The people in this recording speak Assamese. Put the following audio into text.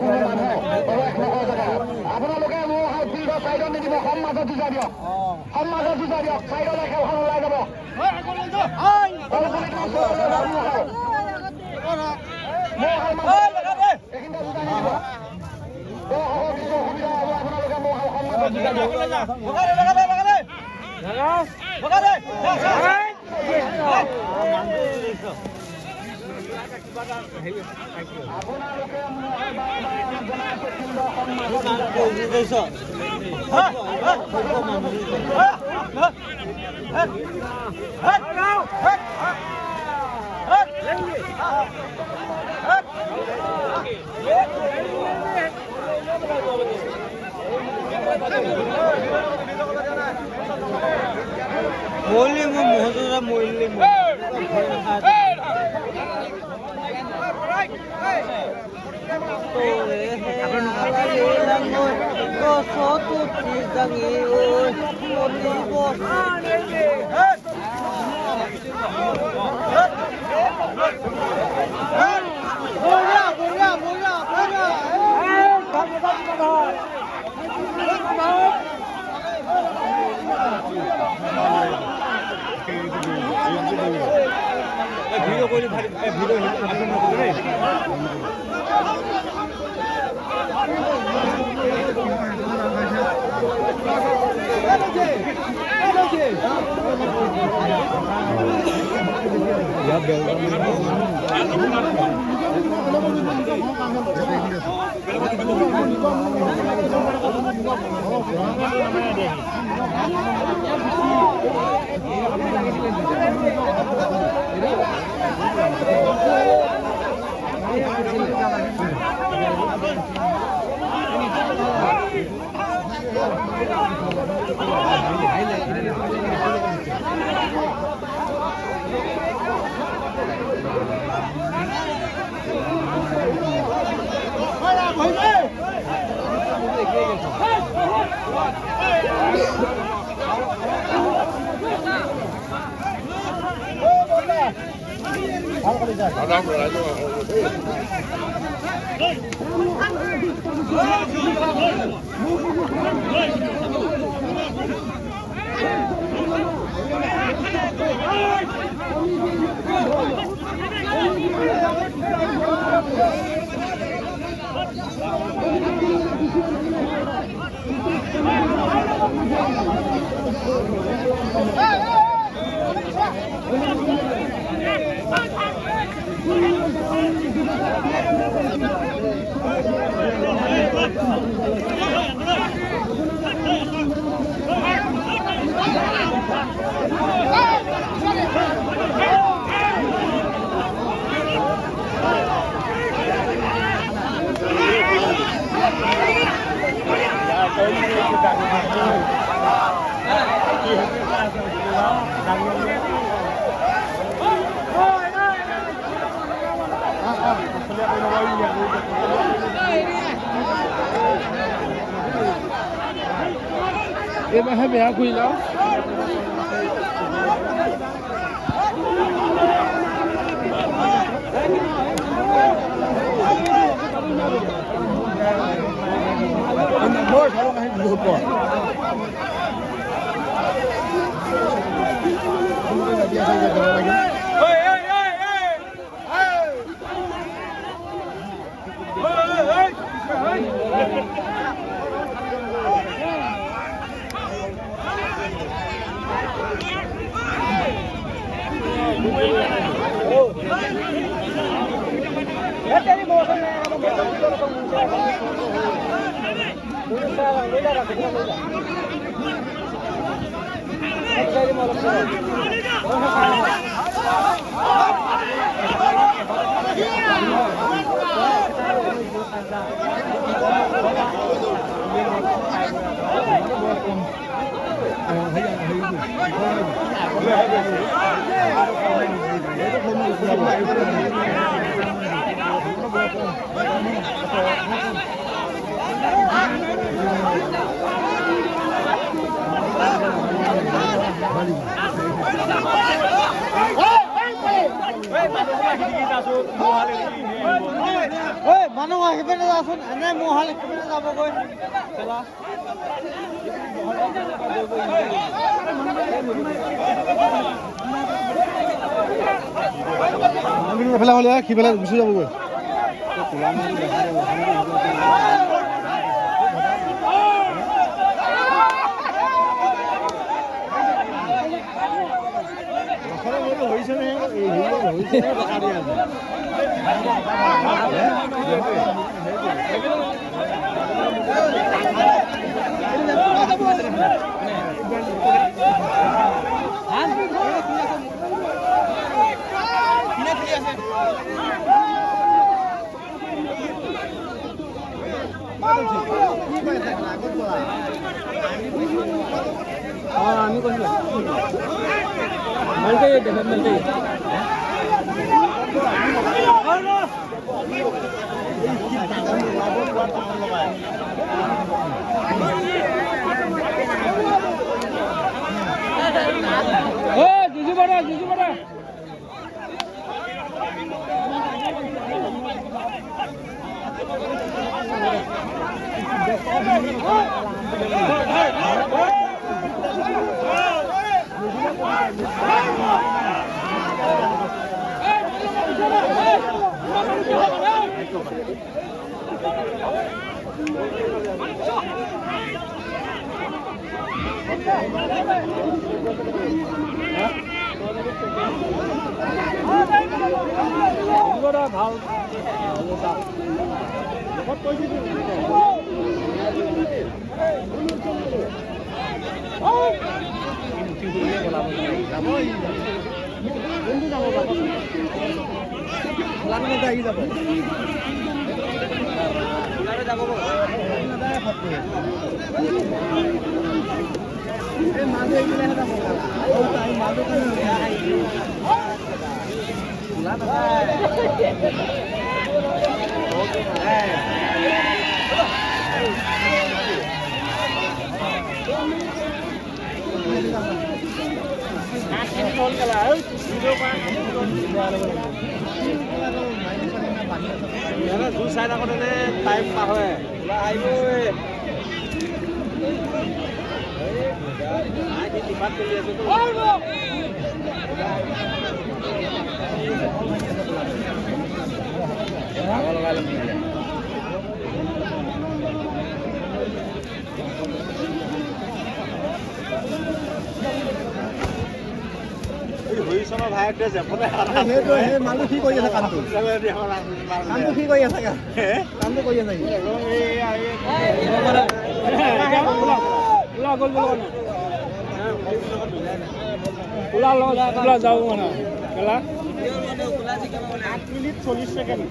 কোনো মানুহ প্ৰৱেশ নকৰা জেগা। আপোনালোকে মোৰ ফিল্ডৰ চাইডত নিদিব, সমাজত যুঁজাই দিয়ক, সমাজত যুঁজাই দিয়ক, চাইডলৈ খেলখন ওলাই যাব। এইখিনিতে যুঁজাই নিদিব। অসুবিধা হ'ব, আপোনালোকে মোৰ সমাজত যুঁজাই দিয়ক। Molly Mohoda Molly ভিডিও করে video Em hay bé quỳ lắm. Em mua sao hay mua quả. মানুহ আহিপিনে যাচোন এনে মহাল সিপিনে যাবগৈ খেলা এফালে হ'লে সিফালে গুচি যাবগৈ আমি কৈছিলো মালকে দেখেন মালকে জিজু বাড়া ভাল আহি যাব জুই চাই থাকোঁতে টাইম পাৰ হয় মানুহ কি কৰি আছে কামটো কি কৰি আছে কামটো কৰি আছে ওলা যাওঁ মানে 8 মিনিট 40 ছেকেণ্ড